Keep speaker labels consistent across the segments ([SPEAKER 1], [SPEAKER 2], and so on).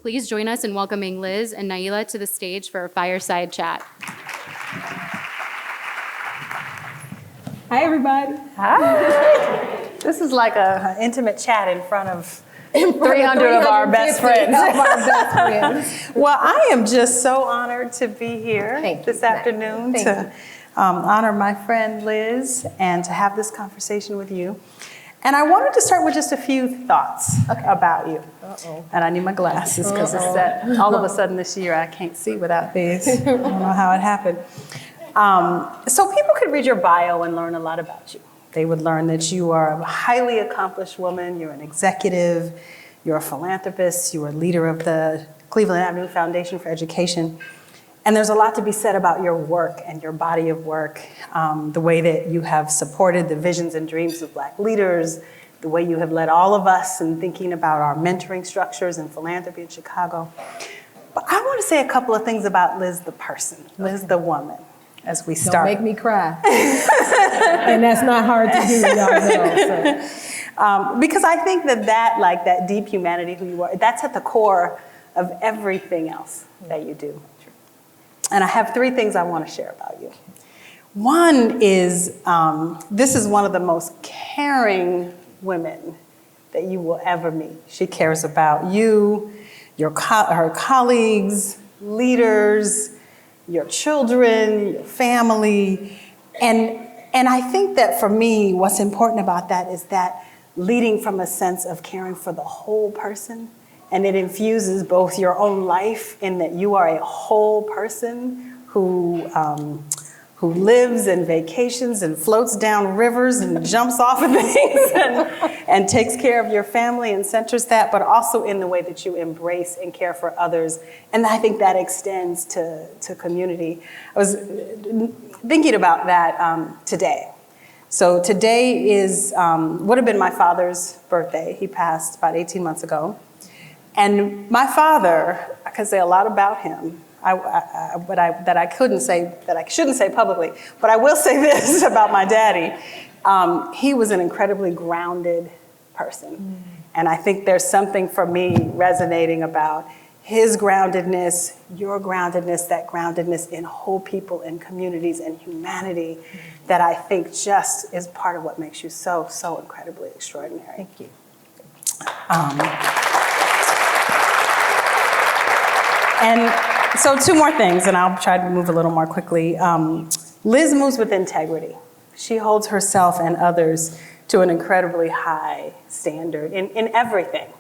[SPEAKER 1] Please join us in welcoming Liz and Naila to the stage for a fireside chat.
[SPEAKER 2] Hi, everybody.
[SPEAKER 3] Hi. This is like an intimate chat in front of 300 of our best friends. Well, I am just so honored to be here this afternoon to honor my friend Liz and to have this conversation with you. And I wanted to start with just a few thoughts about you. And I need my glasses because it's that all of a sudden this year I can't see without these. I don't know how it happened. So people could read your bio and learn a lot about you. They would learn that you are a highly accomplished woman, you're an executive, you're a philanthropist, you're a leader of the Cleveland Avenue Foundation for Education. And there's a lot to be said about your work and your body of work, the way that you have supported the visions and dreams of Black leaders, the way you have led all of us in thinking about our mentoring structures and philanthropy in Chicago. But I want to say a couple of things about Liz the person, Liz the woman, as we start.
[SPEAKER 2] Don't make me cry. And that's not hard to do, y'all know. So.
[SPEAKER 3] Because I think that deep humanity who you are, that's at the core of everything else that you do. And I have 3 things I want to share about you. One is, this is one of the most caring women that you will ever meet. She cares about you, her colleagues, leaders, your children, your family. And I think that for me, what's important about that is that leading from a sense of caring for the whole person. And it infuses both your own life in that you are a whole person who lives and vacations and floats down rivers and jumps off of things and takes care of your family and centers that, but also in the way that you embrace and care for others. And I think that extends to community. I was thinking about that today. So today would have been my father's birthday. He passed about 18 months ago. And my father, I could say a lot about him, that I shouldn't say publicly, but I will say this about my daddy. He was an incredibly grounded person. And I think there's something for me resonating about his groundedness, your groundedness, that groundedness in whole people and communities and humanity that I think just is part of what makes you so, so incredibly extraordinary.
[SPEAKER 2] Thank you.
[SPEAKER 3] And so 2 more things, and I'll try to move a little more quickly. Liz moves with integrity. She holds herself and others to an incredibly high standard in everything.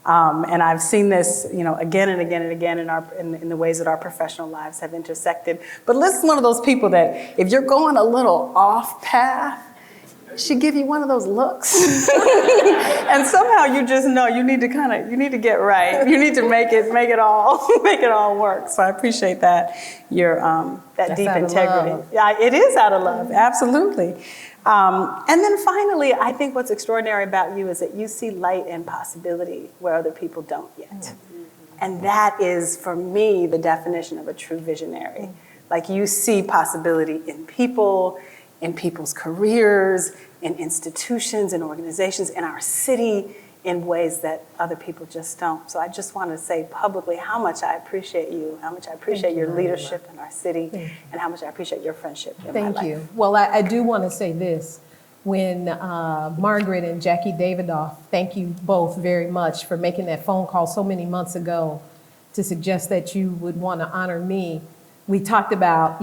[SPEAKER 3] And I've seen this, again and again and again in the ways that our professional lives have intersected. But Liz is one of those people that if you're going a little off path, she give you one of those looks. And somehow you just know you need to get right. You need to make it all work. So I appreciate that, that deep integrity. Yeah, it is out of love, absolutely. And then finally, I think what's extraordinary about you is that you see light and possibility where other people don't yet. And that is, for me, the definition of a true visionary. Like you see possibility in people's careers, in institutions, in organizations, in our city, in ways that other people just don't. So I just want to say publicly how much I appreciate you, how much I appreciate your leadership in our city, and how much I appreciate your friendship in my life.
[SPEAKER 2] Thank you. Well, I do want to say this. When Margaret and Jackie Davidoff, thank you both very much for making that phone call so many months ago to suggest that you would want to honor me. We talked about,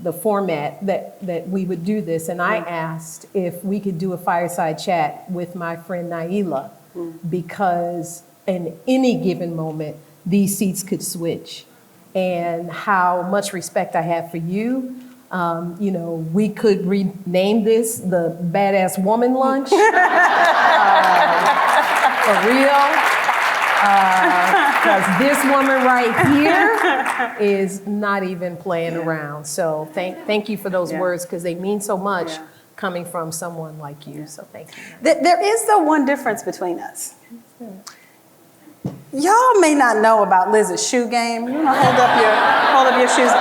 [SPEAKER 2] the format that we would do this, and I asked if we could do a fireside chat with my friend Naila, because in any given moment, these seats could switch, and how much respect I have for you. We could rename this the Badass Woman Lunch, for real. Because this woman right here is not even playing around. So thank you for those words, because they mean so much coming from someone like you. So thank you.
[SPEAKER 3] There is the one difference between us. Y'all may not know about Liz's shoe game. You want to hold up your shoes.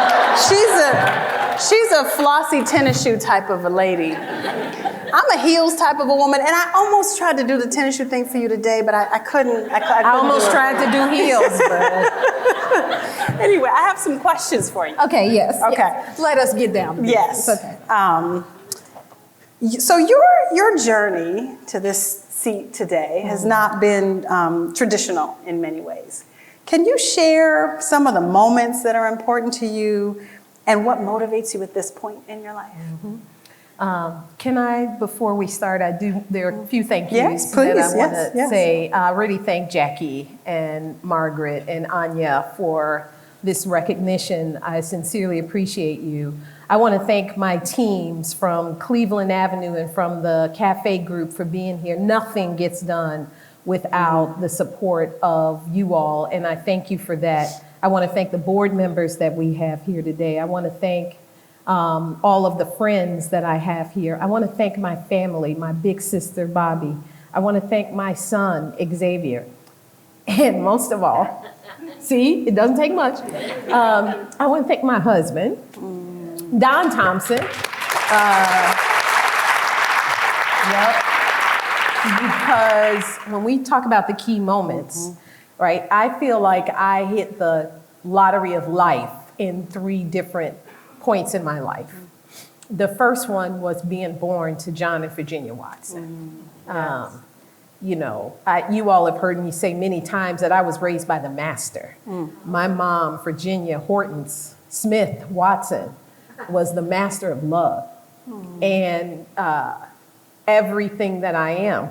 [SPEAKER 3] She's a flossy tennis shoe type of a lady. I'm a heels type of a woman, and I almost tried to do the tennis shoe thing for you today, but I couldn't. I couldn't
[SPEAKER 2] almost
[SPEAKER 3] do it.
[SPEAKER 2] tried to do heels, but.
[SPEAKER 3] Anyway, I have some questions for you.
[SPEAKER 2] Okay, yes.
[SPEAKER 3] Okay.
[SPEAKER 2] Yes. Let us get down to business.
[SPEAKER 3] Yes.
[SPEAKER 2] Okay.
[SPEAKER 3] So your journey to this seat today has not been traditional in many ways. Can you share some of the moments that are important to you and what motivates you at this point in your life?
[SPEAKER 2] Can I, before we start, there are a few thank yous
[SPEAKER 3] Yes,
[SPEAKER 2] that I
[SPEAKER 3] please,
[SPEAKER 2] want
[SPEAKER 3] yes,
[SPEAKER 2] to
[SPEAKER 3] yes.
[SPEAKER 2] say. I really thank Jackie and Margaret and Anya for this recognition. I sincerely appreciate you. I want to thank my teams from Cleveland Avenue and from the Cafe Group for being here. Nothing gets done without the support of you all, and I thank you for that. I want to thank the board members that we have here today. I want to thank all of the friends that I have here. I want to thank my family, my big sister, Bobby. I want to thank my son, Xavier. And most of all, see, it doesn't take much. I want to thank my husband, Don Thompson. Because when we talk about the key moments, right, I feel like I hit the lottery of life in 3 different points in my life. The first one was being born to John and Virginia Watson. You know, you all have heard me say many times that I was raised by the master. My mom, Virginia Hortons Smith Watson, was the master of love. And everything that I am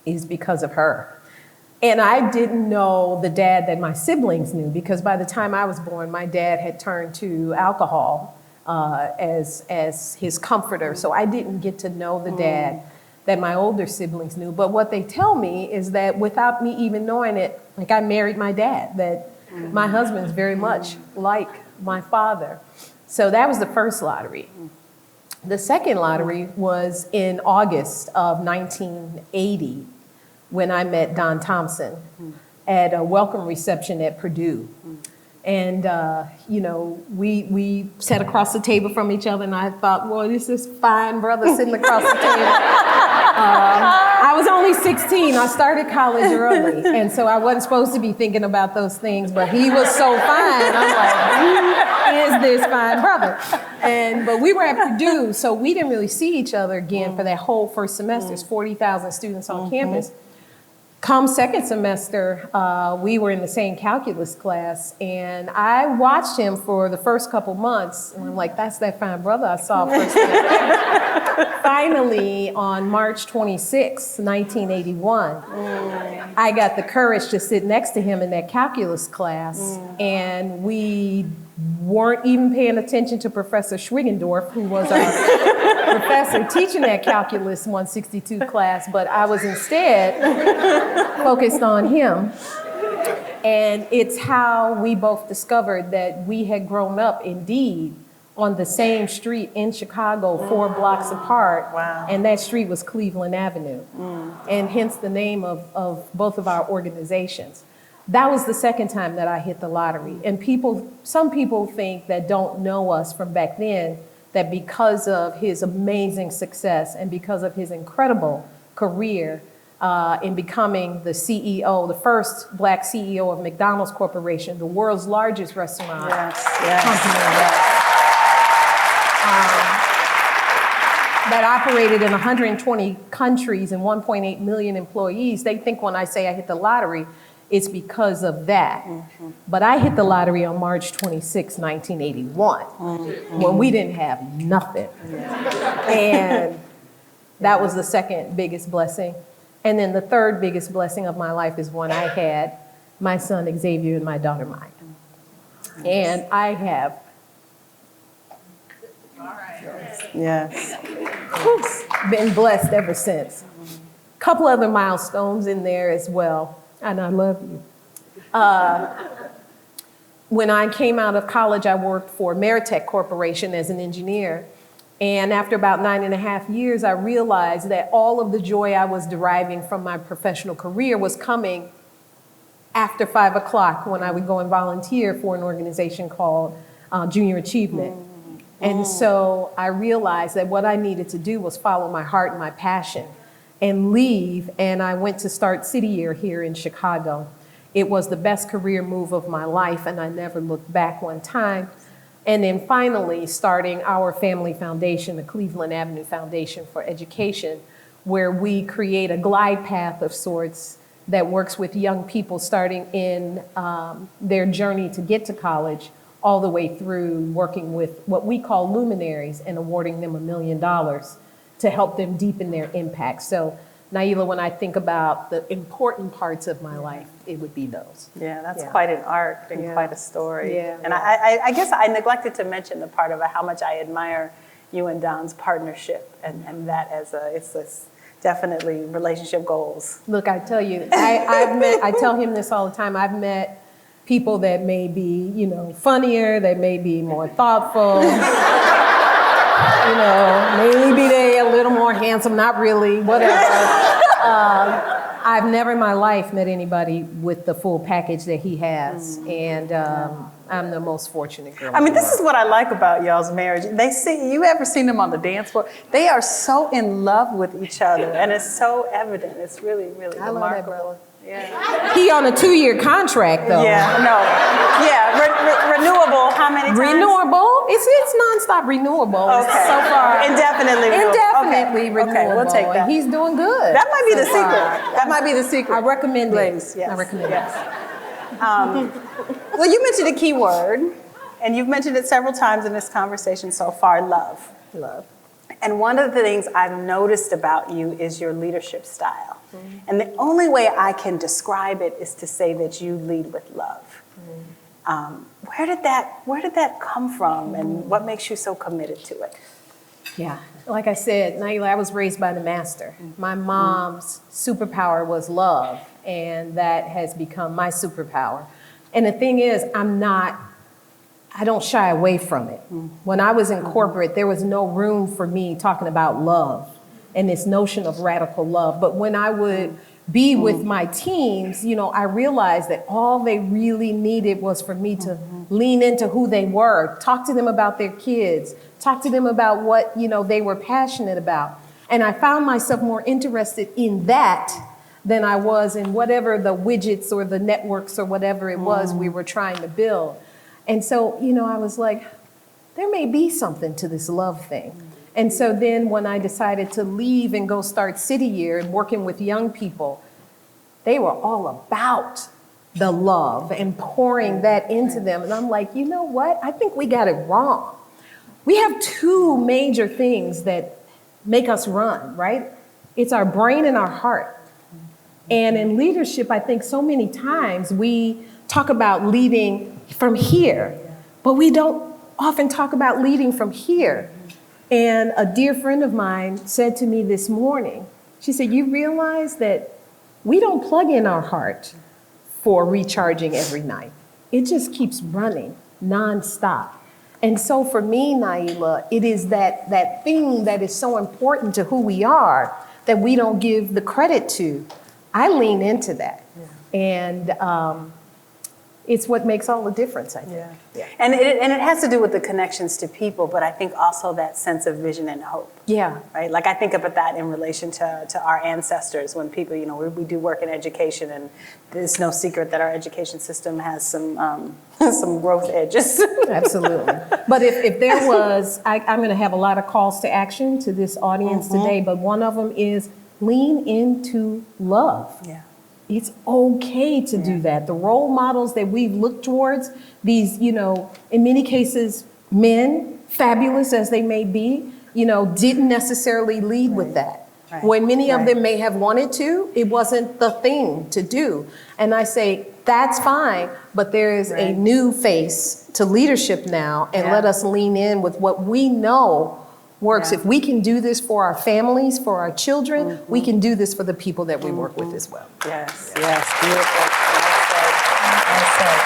[SPEAKER 2] is because of her. And I didn't know the dad that my siblings knew, because by the time I was born, my dad had turned to alcohol as his comforter. So I didn't get to know the dad that my older siblings knew. But what they tell me is that without me even knowing it, like I married my dad, that my husband's very much like my father. So that was the first lottery. The second lottery was in August of 1980 when I met Don Thompson at a welcome reception at Purdue. And, you know, we sat across the table from each other, and I thought, well, this is fine brother sitting across the table. I was only 16. I started college early, and so I wasn't supposed to be thinking about those things, but he was so fine. I'm like, who is this fine brother? But we were at Purdue, so we didn't really see each other again for that whole first semester. There's 40,000 students on campus. Come second semester, we were in the same calculus class, and I watched him for the first couple months, and I'm like, that's that fine brother I saw first time. Finally, on March 26, 1981, I got the courage to sit next to him in that calculus class, and we weren't even paying attention to Professor Schwigendorf, who was our professor teaching that Calculus 162 class, but I was instead focused on him. And it's how we both discovered that we had grown up, indeed, on the same street in Chicago, 4 blocks apart.
[SPEAKER 3] Wow.
[SPEAKER 2] And that street was Cleveland Avenue, and hence the name of both of our organizations. That was the second time that I hit the lottery. And some people think that don't know us from back then, that because of his amazing success and because of his incredible career in becoming the CEO, the first Black CEO of McDonald's Corporation, the world's largest restaurant company that operated in 120 countries and 1.8 million employees, they think when I say I hit the lottery, it's because of that. But I hit the lottery on March 26, 1981, when we didn't have nothing. And that was the second biggest blessing. And then the third biggest blessing of my life is when I had my son Xavier and my daughter Maya. And I have been blessed ever since. Couple other milestones in there as well. And I love you. When I came out of college, I worked for Meritech Corporation as an engineer. And after about 9.5 years, I realized that all of the joy I was deriving from my professional career was coming after 5 o'clock when I would go and volunteer for an organization called Junior Achievement. And so I realized that what I needed to do was follow my heart and my passion and leave. And I went to start City Year here in Chicago. It was the best career move of my life, and I never looked back one time. And then finally starting our family foundation, the Cleveland Avenue Foundation for Education, where we create a glide path of sorts that works with young people starting in their journey to get to college, all the way through working with what we call luminaries and awarding them $1 million to help them deepen their impact. So, Naila, when I think about the important parts of my life, it would be those.
[SPEAKER 3] Yeah, that's quite an arc and quite a story.
[SPEAKER 2] Yeah.
[SPEAKER 3] And I guess I neglected to mention the part about how much I admire you and Don's partnership, and that as it's definitely relationship goals.
[SPEAKER 2] Look, I tell you, I tell him this all the time. I've met people that may be, funnier, that may be more thoughtful, maybe they a little more handsome, not really, whatever. I've never in my life met anybody with the full package that he has, and I'm the most fortunate girl.
[SPEAKER 3] I mean, this is what I like about y'all's marriage. You ever seen them on the dance floor? They are so in love with each other, and it's so evident. It's really, really
[SPEAKER 2] I love that
[SPEAKER 3] remarkable.
[SPEAKER 2] brother.
[SPEAKER 3] Yeah.
[SPEAKER 2] He on a 2-year contract though.
[SPEAKER 3] Yeah, no. Yeah, renewable, how many times?
[SPEAKER 2] Renewable. It's nonstop renewable.
[SPEAKER 3] Okay.
[SPEAKER 2] So far.
[SPEAKER 3] Indefinitely renewable.
[SPEAKER 2] Indefinitely renewable.
[SPEAKER 3] Okay, we'll take that.
[SPEAKER 2] And he's doing good.
[SPEAKER 3] That might be the
[SPEAKER 2] so far.
[SPEAKER 3] secret. That might be the secret.
[SPEAKER 2] I recommend
[SPEAKER 3] Ladies,
[SPEAKER 2] it.
[SPEAKER 3] yes.
[SPEAKER 2] I recommend
[SPEAKER 3] it. Well, you mentioned a key word, and you've mentioned it several times in this conversation so far, love.
[SPEAKER 2] Love.
[SPEAKER 3] And one of the things I've noticed about you is your leadership style. And the only way I can describe it is to say that you lead with love. Where did that come from, and what makes you so committed to it?
[SPEAKER 2] Yeah, like I said, Naila, I was raised by the master. My mom's superpower was love, and that has become my superpower. And the thing is, I don't shy away from it. When I was in corporate, there was no room for me talking about love and this notion of radical love. But when I would be with my teams, I realized that all they really needed was for me to lean into who they were, talk to them about their kids, talk to them about what, they were passionate about. And I found myself more interested in that than I was in whatever the widgets or the networks or whatever it was we were trying to build. And so, I was like, there may be something to this love thing. And so then when I decided to leave and go start City Year and working with young people, they were all about the love and pouring that into them. And I'm like, you know what? I think we got it wrong. We have two major things that make us run, right? It's our brain and our heart. And in leadership, I think so many times we talk about leading from here, but we don't often talk about leading from here. And a dear friend of mine said to me this morning, she said, you realize that we don't plug in our heart for recharging every night. It just keeps running nonstop. And so for me, Naila, it is that thing that is so important to who we are that we don't give the credit to. I lean into that. And it's what makes all the difference, I think.
[SPEAKER 3] Yeah. And it has to do with the connections to people, but I think also that sense of vision and hope.
[SPEAKER 2] Yeah.
[SPEAKER 3] Right? Like I think about that in relation to our ancestors when people, we do work in education, and there's no secret that our education system has some growth edges.
[SPEAKER 2] Absolutely. But if there was, I'm going to have a lot of calls to action to this audience today, but one of them is lean into love.
[SPEAKER 3] Yeah.
[SPEAKER 2] It's okay to do that. The role models that we've looked towards, these, in many cases, men, fabulous as they may be, didn't necessarily lead with that.
[SPEAKER 3] Right.
[SPEAKER 2] When many of them may have wanted to, it wasn't the thing to do. And I say, that's fine, but there is a new face to leadership now, and let us lean in with what we know works. If we can do this for our families, for our children, we can do this for the people that we work with as well.
[SPEAKER 3] Yes, beautiful. Well said.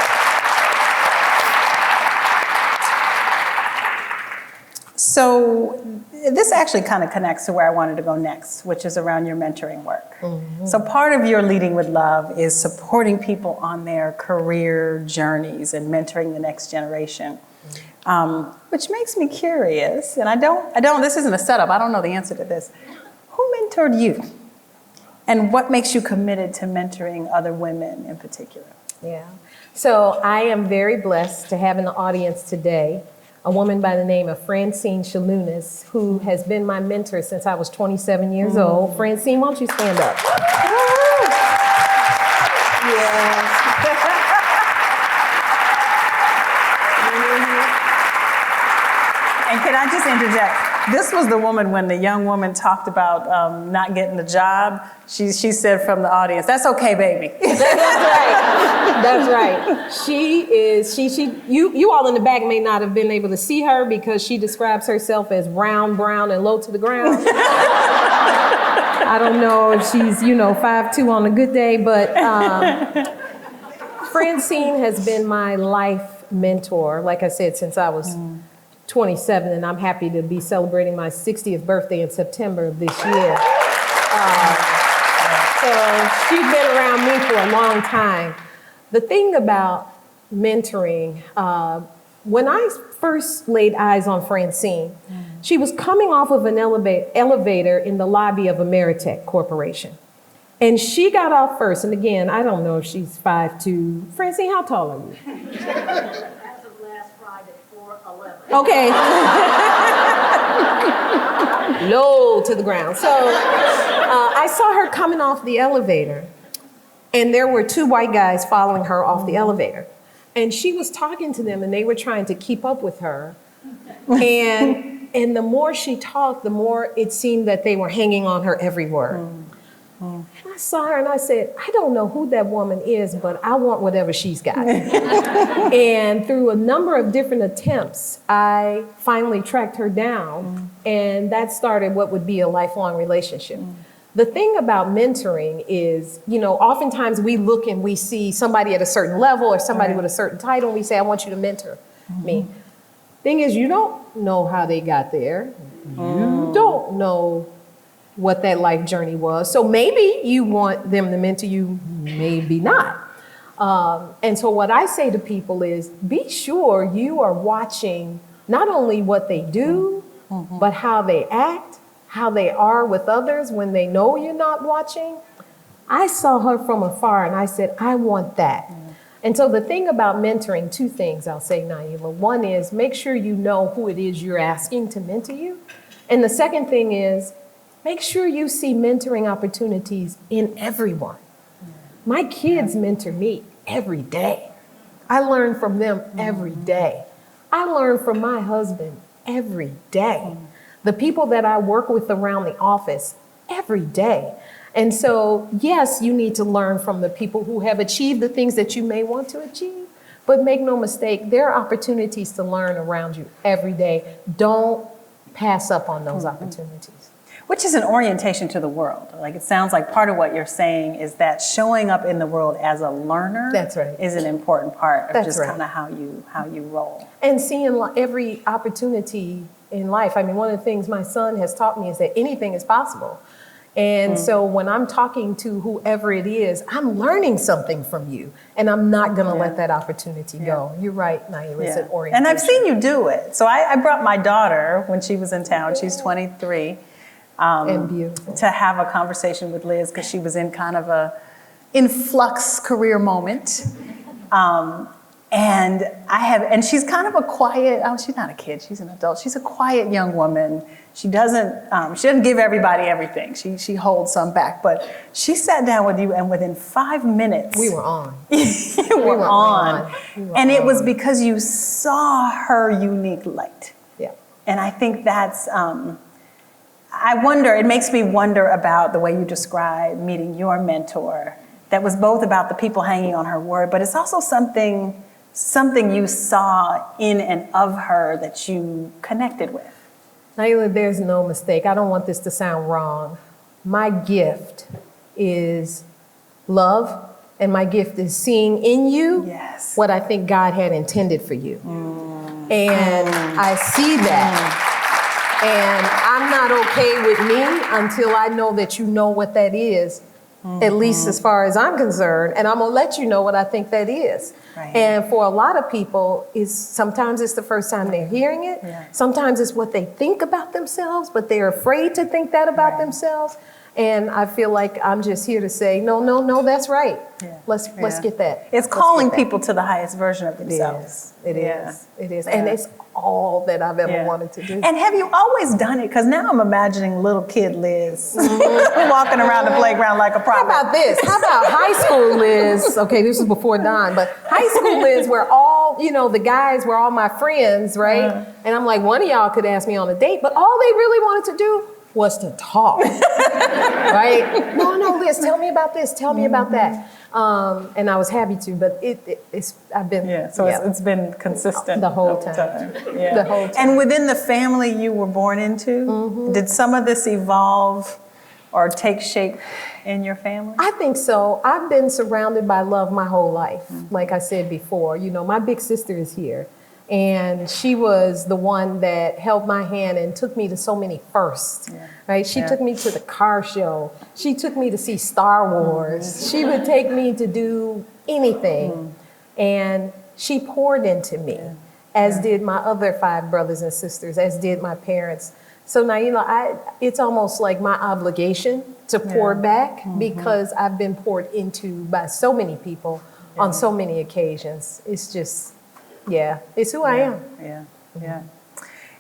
[SPEAKER 3] So this actually kind of connects to where I wanted to go next, which is around your mentoring work. So part of your leading with love is supporting people on their career journeys and mentoring the next generation. which makes me curious, and I don't, this isn't a setup, I don't know the answer to this. Who mentored you? And what makes you committed to mentoring other women in particular?
[SPEAKER 2] Yeah. So I am very blessed to have in the audience today a woman by the name of Francine Shalunas, who has been my mentor since I was 27 years old. Francine, why don't you stand up? Yes.
[SPEAKER 3] And can I just interject? This was the woman when the young woman talked about not getting the job. She said from the audience, "That's okay, baby."
[SPEAKER 2] That's right. She is, you all in the back may not have been able to see her because she describes herself as round, brown, and low to the ground. I don't know if she's, 5'2" on a good day, but Francine has been my life mentor, like I said, since I was 27, and I'm happy to be celebrating my 60th birthday in September of this year. So she's been around me for a long time. The thing about mentoring, when I first laid eyes on Francine, she was coming off of an elevator in the lobby of Ameritech Corporation. And she got off first, and again, I don't know if she's 5'2". Francine, how tall are you? Okay. Low to the ground. So I saw her coming off the elevator, and there were two white guys following her off the elevator. And she was talking to them, and they were trying to keep up with her. And the more she talked, the more it seemed that they were hanging on her every word. And I saw her and I said, I don't know who that woman is, but I want whatever she's got. And through a number of different attempts, I finally tracked her down, and that started what would be a lifelong relationship. The thing about mentoring is, oftentimes we look and we see somebody at a certain level or somebody with a certain title, and we say, I want you to mentor me. Thing is, you don't know how they got there. You don't know what that life journey was. So maybe you want them to mentor you, maybe not. And so what I say to people is, be sure you are watching not only what they do, but how they act, how they are with others when they know you're not watching. I saw her from afar and I said, I want that. And so the thing about mentoring, two things I'll say, Naila. One is make sure you know who it is you're asking to mentor you. And the second thing is, make sure you see mentoring opportunities in everyone. My kids mentor me every day. I learn from them every day. I learn from my husband every day. The people that I work with around the office every day. And so, yes, you need to learn from the people who have achieved the things that you may want to achieve, but make no mistake, there are opportunities to learn around you every day. Don't pass up on those opportunities.
[SPEAKER 3] Which is an orientation to the world. Like, it sounds like part of what you're saying is that showing up in the world as a learner is an important part of just kind of how you roll.
[SPEAKER 2] And seeing every opportunity in life. I mean, one of the things my son has taught me is that anything is possible. And so when I'm talking to whoever it is, I'm learning something from you, and I'm not going to let that opportunity go. You're right, Naila, it's an orientation.
[SPEAKER 3] And I've seen you do it. So I brought my daughter when she was in town. She's 23.
[SPEAKER 2] And beautiful.
[SPEAKER 3] To have a conversation with Liz because she was in kind of a influx career moment. And she's kind of a quiet, she's not a kid, she's an adult. She's a quiet young woman. She doesn't give everybody everything. She holds some back, but she sat down with you and within 5 minutes.
[SPEAKER 2] We were on.
[SPEAKER 3] We were on. And it was because you saw her unique light.
[SPEAKER 2] Yeah.
[SPEAKER 3] And I think that's, it makes me wonder about the way you describe meeting your mentor. That was both about the people hanging on her word, but it's also something you saw in and of her that you connected with.
[SPEAKER 2] Naila, there's no mistake. I don't want this to sound wrong. My gift is love, and my gift is seeing in you what I think God had intended for you. And I see that. And I'm not okay with me until I know that you know what that is. at least as far as I'm concerned, and I'm gonna let you know what I think that is.
[SPEAKER 3] Right.
[SPEAKER 2] And for a lot of people, sometimes it's the first time they're hearing it.
[SPEAKER 3] Yeah.
[SPEAKER 2] Sometimes it's what they think about themselves, but they're afraid to think that about themselves. And I feel like I'm just here to say, no, that's right.
[SPEAKER 3] Yeah.
[SPEAKER 2] Let's get that.
[SPEAKER 3] It's
[SPEAKER 2] Let's
[SPEAKER 3] calling
[SPEAKER 2] get that.
[SPEAKER 3] people to the highest version of
[SPEAKER 2] It
[SPEAKER 3] themselves.
[SPEAKER 2] is. It
[SPEAKER 3] Yeah.
[SPEAKER 2] is. It is.
[SPEAKER 3] Yeah.
[SPEAKER 2] And it's all that I've ever
[SPEAKER 3] Yeah.
[SPEAKER 2] wanted to do.
[SPEAKER 3] And have you always done it? Because now I'm imagining little kid Liz walking around the playground like a
[SPEAKER 2] How
[SPEAKER 3] prophet.
[SPEAKER 2] about this? How about high school Liz? Okay, this was before Don, but high school Liz, where all, the guys were all my friends, right? And I'm like, one of y'all could ask me on a date, but all they really wanted to do was to talk, right? No, Liz, tell me about this, tell me about that. And I was happy to, but I've been,
[SPEAKER 3] it's been consistent
[SPEAKER 2] the whole
[SPEAKER 3] over
[SPEAKER 2] time.
[SPEAKER 3] Yeah.
[SPEAKER 2] The whole time.
[SPEAKER 3] And within the family you were born into, did some of this evolve or take shape in your family?
[SPEAKER 2] I think so. I've been surrounded by love my whole life. Like I said before, my big sister is here. And she was the one that held my hand and took me to so many firsts, right? She took me to the car show. She took me to see Star Wars. She would take me to do anything. And she poured into me, as did my other 5 brothers and sisters, as did my parents. So now, it's almost like my obligation to pour back because I've been poured into by so many people on so many occasions. It's just... it's who I am.
[SPEAKER 3] Yeah.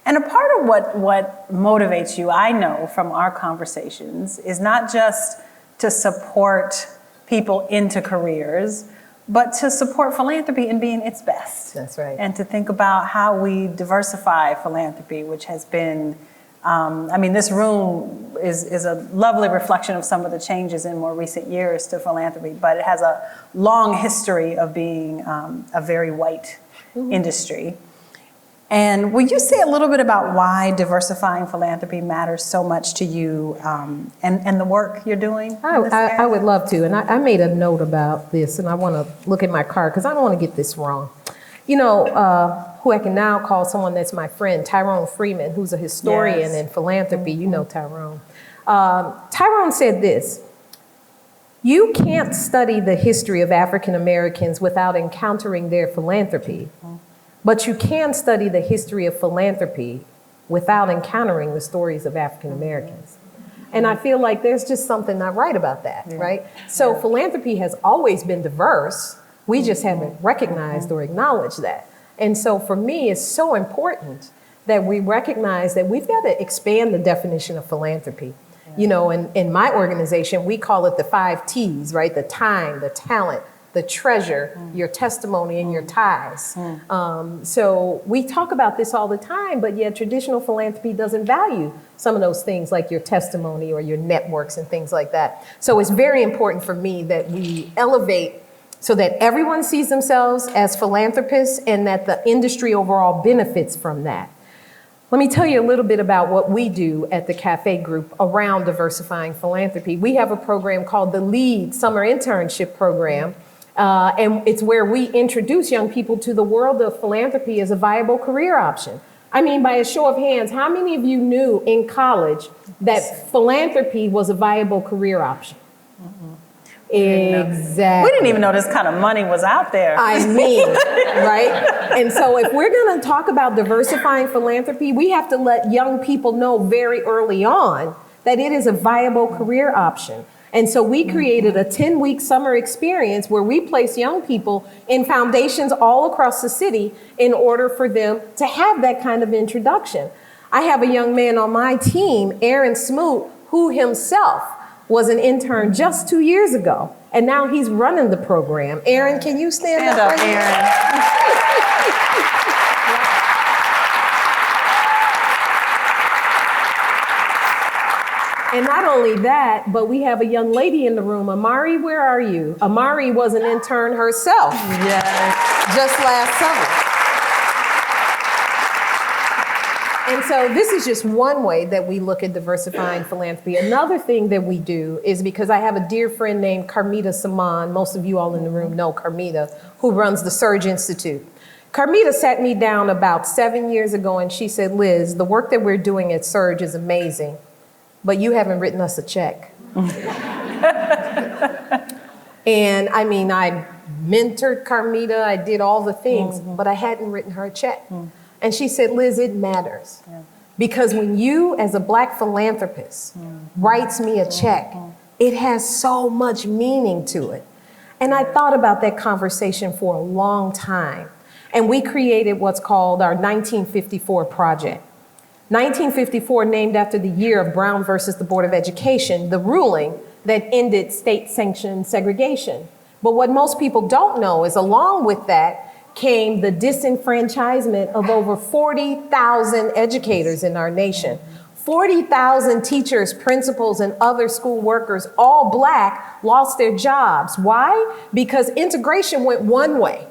[SPEAKER 3] And a part of what motivates you, I know from our conversations, is not just to support people into careers, but to support philanthropy in being its best.
[SPEAKER 2] That's right.
[SPEAKER 3] And to think about how we diversify philanthropy, which has been, this room is a lovely reflection of some of the changes in more recent years to philanthropy, but it has a long history of being a very white industry. And will you say a little bit about why diversifying philanthropy matters so much to you and the work you're doing?
[SPEAKER 2] I would love to. And I made a note about this, and I want to look at my card because I don't want to get this wrong. Who I can now call someone that's my friend, Tyrone Freeman, who's a historian in philanthropy. You know Tyrone. Tyrone said this: you can't study the history of African Americans without encountering their philanthropy, but you can study the history of philanthropy without encountering the stories of African Americans. And I feel like there's just something not right about that, right? So philanthropy has always been diverse. We just haven't recognized or acknowledged that. And so for me, it's so important that we recognize that we've got to expand the definition of philanthropy. In my organization, we call it the 5 T's, right? The time, the talent, the treasure, your testimony, and your ties. So we talk about this all the time, but yet traditional philanthropy doesn't value some of those things like your testimony or your networks and things like that. So it's very important for me that we elevate so that everyone sees themselves as philanthropists and that the industry overall benefits from that. Let me tell you a little bit about what we do at the Cafe Group around diversifying philanthropy. We have a program called the LEAD Summer Internship Program, and it's where we introduce young people to the world of philanthropy as a viable career option. I mean, by a show of hands, how many of you knew in college that philanthropy was a viable career option? Exactly.
[SPEAKER 3] We didn't even know this kind of money was out there.
[SPEAKER 2] I mean, right? And so if we're going to talk about diversifying philanthropy, we have to let young people know very early on that it is a viable career option. And so we created a 10-week summer experience where we place young people in foundations all across the city in order for them to have that kind of introduction. I have a young man on my team, Aaron Smoot, who himself was an intern just 2 years ago, and now he's running the program. Aaron, can you stand up?
[SPEAKER 3] Aaron.
[SPEAKER 2] And not only that, but we have a young lady in the room. Amari, where are you? Amari was an intern herself.
[SPEAKER 3] Yes.
[SPEAKER 2] Just last summer. And so this is just one way that we look at diversifying philanthropy. Another thing that we do is because I have a dear friend named Carmita Saman, most of you all in the room know Carmita, who runs the Surge Institute. Carmita sat me down about 7 years ago and she said, Liz, the work that we're doing at Surge is amazing, but you haven't written us a check. And I mean, I mentored Carmita, I did all the things, but I hadn't written her a check. And she said, Liz, it matters. Because when you, as a Black philanthropist, writes me a check, it has so much meaning to it. And I thought about that conversation for a long time. And we created what's called our 1954 project. 1954 named after the year of Brown versus the Board of Education, the ruling that ended state-sanctioned segregation. But what most people don't know is along with that came the disenfranchisement of over 40,000 educators in our nation. 40,000 teachers, principals, and other school workers, all Black, lost their jobs. Why? Because integration went one way.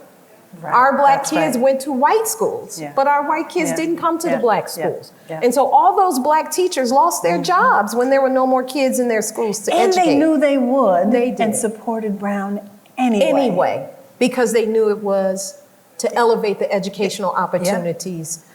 [SPEAKER 3] Right.
[SPEAKER 2] Our Black
[SPEAKER 3] That's
[SPEAKER 2] kids
[SPEAKER 3] right.
[SPEAKER 2] went to white schools, but our white kids didn't come to the Black schools. And so all those Black teachers lost their jobs when there were no more kids in their schools to educate.
[SPEAKER 3] And they knew they would.
[SPEAKER 2] They did.
[SPEAKER 3] And supported Brown anyway.
[SPEAKER 2] Anyway, because they knew it was to elevate the educational opportunities.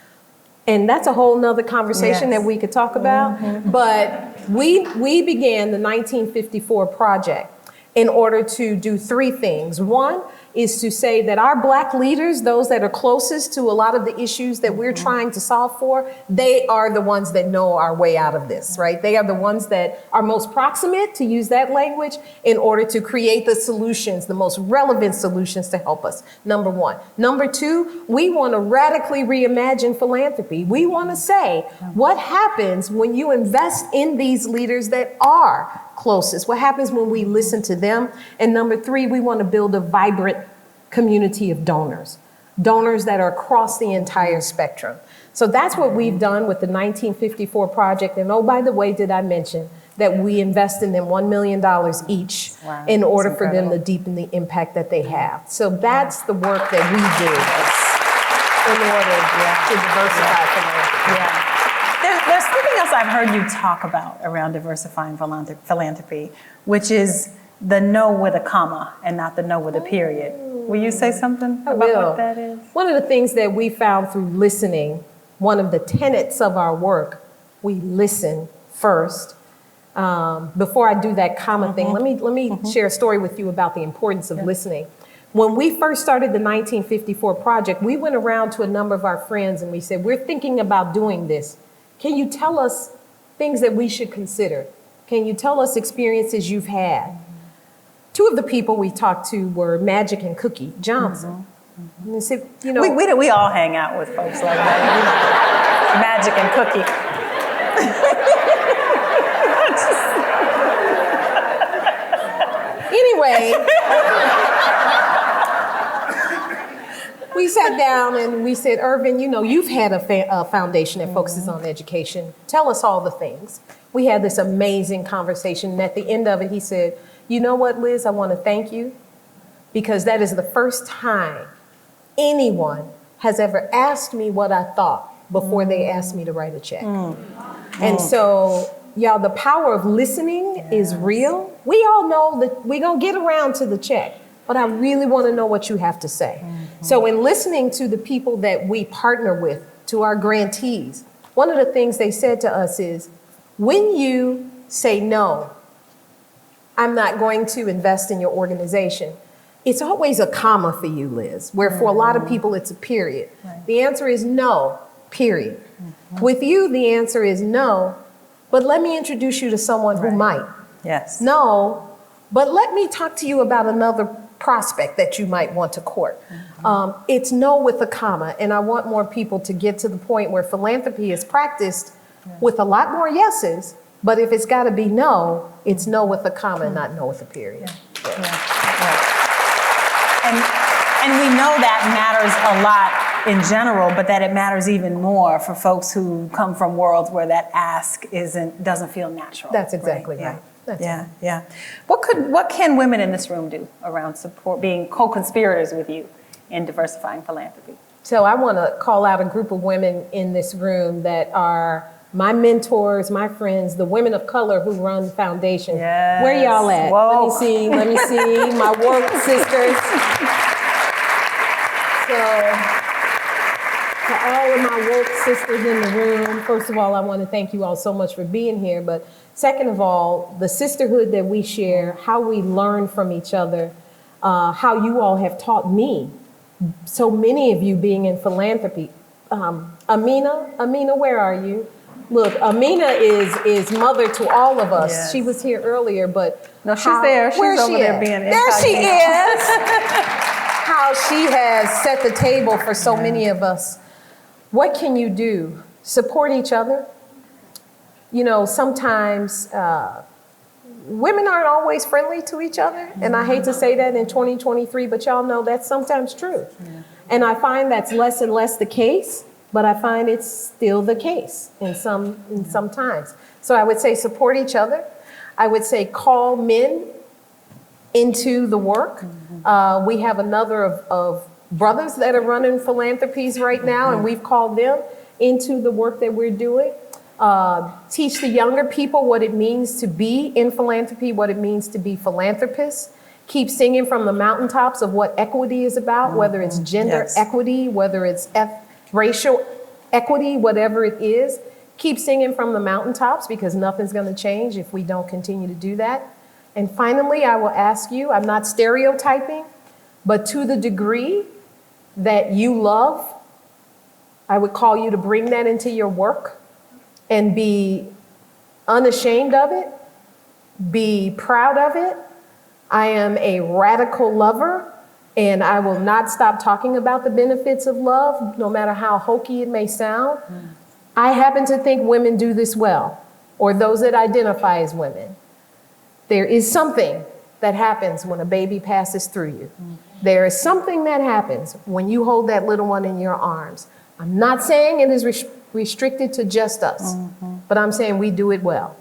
[SPEAKER 2] And that's a whole nother conversation that we could talk about. But we began the 1954 project in order to do three things. One is to say that our Black leaders, those that are closest to a lot of the issues that we're trying to solve for, they are the ones that know our way out of this, right? They are the ones that are most proximate, to use that language, in order to create the solutions, the most relevant solutions to help us, number one. Number two, we want to radically reimagine philanthropy. We want to say, what happens when you invest in these leaders that are closest? What happens when we listen to them? And number three, we want to build a vibrant community of donors that are across the entire spectrum. So that's what we've done with the 1954 project. And oh, by the way, did I mention that we invest in them $1 million each in order for them to deepen the impact that they have. So that's the work that we do in order to diversify philanthropy.
[SPEAKER 3] There's something else I've heard you talk about around diversifying philanthropy, which is the no with a comma and not the no with a period. Will you say something about what that is?
[SPEAKER 2] One of the things that we found through listening, one of the tenets of our work, we listen first. Before I do that comma thing, let me share a story with you about the importance of listening. When we first started the 1954 project, we went around to a number of our friends and we said, we're thinking about doing this. Can you tell us things that we should consider? Can you tell us experiences you've had? Two of the people we talked to were Magic and Cookie Johnson. And they said, you know,
[SPEAKER 3] we all hang out with folks like that. Magic and Cookie.
[SPEAKER 2] Anyway, we sat down and we said, Irvin, you know, you've had a foundation that focuses on education. Tell us all the things. We had this amazing conversation. And at the end of it, he said, you know what, Liz, I want to thank you because that is the first time anyone has ever asked me what I thought before they asked me to write a check. And so, y'all, the power of listening is real. We all know that we're going to get around to the check, but I really want to know what you have to say. So in listening to the people that we partner with, to our grantees, one of the things they said to us is, when you say no, I'm not going to invest in your organization, it's always a comma for you, Liz, where for a lot of people it's a period. The answer is no, period. With you, the answer is no, but let me introduce you to someone who might.
[SPEAKER 3] Yes.
[SPEAKER 2] No, but let me talk to you about another prospect that you might want to court. It's no with a comma, and I want more people to get to the point where philanthropy is practiced with a lot more yeses, but if it's got to be no, it's no with a comma, not no with a period.
[SPEAKER 3] And we know that matters a lot in general, but that it matters even more for folks who come from worlds where that ask doesn't feel natural.
[SPEAKER 2] That's exactly right.
[SPEAKER 3] Yeah. What can women in this room do around support, being co-conspirators with you in diversifying philanthropy?
[SPEAKER 2] So I want to call out a group of women in this room that are my mentors, my friends, the women of color who run the foundation.
[SPEAKER 3] Yes.
[SPEAKER 2] Where y'all at?
[SPEAKER 3] Whoa.
[SPEAKER 2] Let me see, my work sisters. So, to all of my work sisters in the room, first of all, I want to thank you all so much for being here, but Second of all, the sisterhood that we share, how we learn from each other, how you all have taught me, so many of you being in philanthropy. Amina, where are you? Look, Amina is mother to all of us.
[SPEAKER 3] Yes.
[SPEAKER 2] She was here earlier, but
[SPEAKER 3] No, she's there. She's
[SPEAKER 2] where's
[SPEAKER 3] over
[SPEAKER 2] she
[SPEAKER 3] there
[SPEAKER 2] at?
[SPEAKER 3] being
[SPEAKER 2] There she
[SPEAKER 3] incognito.
[SPEAKER 2] is. How she has set the table for so many of us. What can you do? Support each other. You know, sometimes women aren't always friendly to each other, and I hate to say that in 2023, but y'all know that's sometimes true. Yeah. And I find that's less and less the case, but I find it's still the case in some times. So I would say support each other. I would say call men into the work. We have another of brothers that are running philanthropies right now, and we've called them into the work that we're doing. Teach the younger people what it means to be in philanthropy, what it means to be philanthropists. Keep singing from the mountaintops of what equity is about, whether it's gender equity, whether it's racial equity, whatever it is. Keep singing from the mountaintops, because nothing's going to change if we don't continue to do that. And finally, I will ask you, I'm not stereotyping, but to the degree that you love, I would call you to bring that into your work and be unashamed of it, be proud of it. I am a radical lover, and I will not stop talking about the benefits of love, no matter how hokey it may sound. I happen to think women do this well, or those that identify as women. There is something that happens when a baby passes through you. There is something that happens when you hold that little one in your arms. I'm not saying it is restricted to just us, but I'm saying we do it well.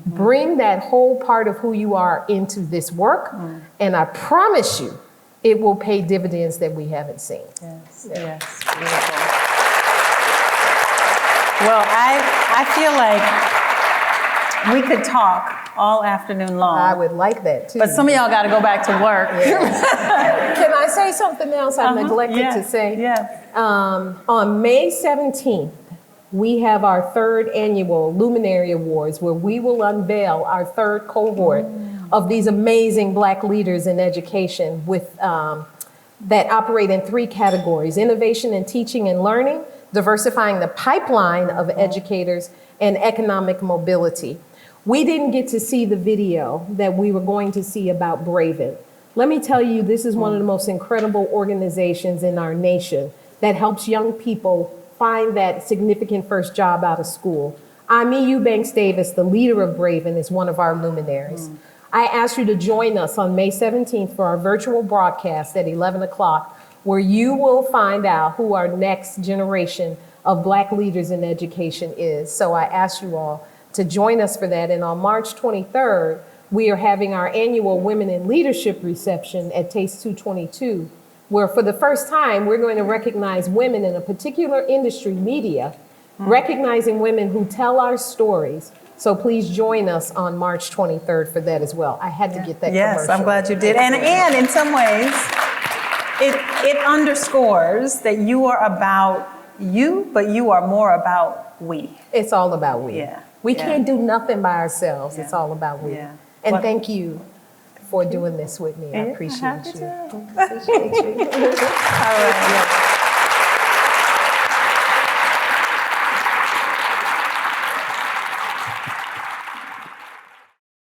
[SPEAKER 2] Bring that whole part of who you are into this work, and I promise you, it will pay dividends that we haven't seen.
[SPEAKER 3] Yes, yes, beautiful. Well, I feel like we could talk all afternoon long.
[SPEAKER 2] I would like that too.
[SPEAKER 3] But some of y'all got to go back to work.
[SPEAKER 2] Can I say something else I neglected to say?
[SPEAKER 3] Yes.
[SPEAKER 2] On May 17th, we have our third annual Luminary Awards, where we will unveil our third cohort of these amazing Black leaders in education with that operate in 3 categories: innovation in teaching and learning, diversifying the pipeline of educators, and economic mobility. We didn't get to see the video that we were going to see about Braven. Let me tell you, this is one of the most incredible organizations in our nation that helps young people find that significant first job out of school. Ami Eubanks Davis, the leader of Braven, is one of our luminaries. I ask you to join us on May 17th for our virtual broadcast at 11 o'clock, where you will find out who our next generation of Black leaders in education is. So I ask you all to join us for that. And on March 23rd, we are having our annual Women in Leadership reception at Taste 222, where for the first time, we're going to recognize women in a particular industry, media, recognizing women who tell our stories. So please join us on March 23rd for that as well. I had to get that
[SPEAKER 3] Yes,
[SPEAKER 2] commercial.
[SPEAKER 3] I'm glad you did. And in some ways, it underscores that you are about you, but you are more about we.
[SPEAKER 2] It's all about we.
[SPEAKER 3] Yeah.
[SPEAKER 2] We can't do nothing by ourselves. It's all about we.
[SPEAKER 3] Yeah.
[SPEAKER 2] And
[SPEAKER 3] Well,
[SPEAKER 2] thank you for doing this with me. I appreciate
[SPEAKER 3] happy
[SPEAKER 2] you.
[SPEAKER 3] to.
[SPEAKER 2] Appreciate you.
[SPEAKER 3] All right.